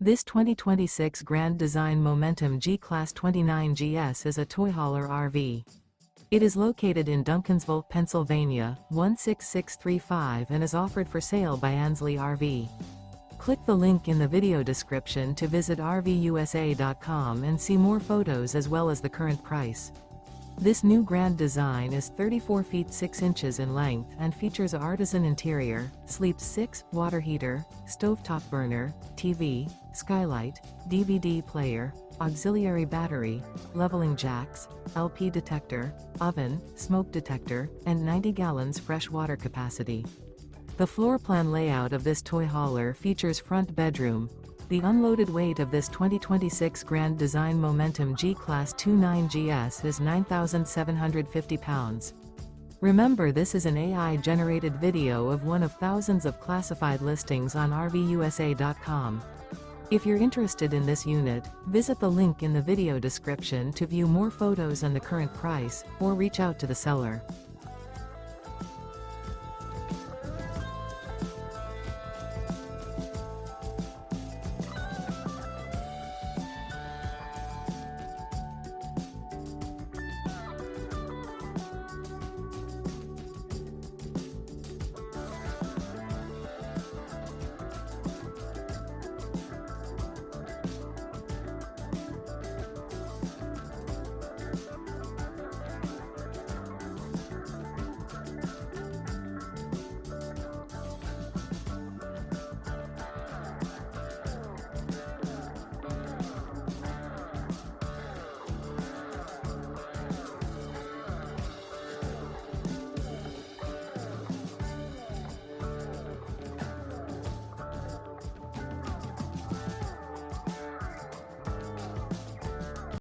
This 2026 Grand Design Momentum G-Class 29GS is a toy hauler RV. It is located in Duncansville, Pennsylvania, 16635 and is offered for sale by Ansley RV. Click the link in the video description to visit RVUSA.com and see more photos as well as the current price. This new Grand Design is 34 feet 6 inches in length and features an Artisan interior, sleeps 6, water heater, stovetop burner, TV, skylight, DVD player, auxiliary battery, leveling jacks, LP detector, oven, smoke detector, and 90 gallons fresh water capacity. The floor plan layout of this toy hauler features front bedroom. The unloaded weight of this 2026 Grand Design Momentum G-Class 29GS is 9,750 pounds. Remember, this is an AI-generated video of one of thousands of classified listings on RVUSA.com. If you're interested in this unit, visit the link in the video description to view more photos and the current price, or reach out to the seller.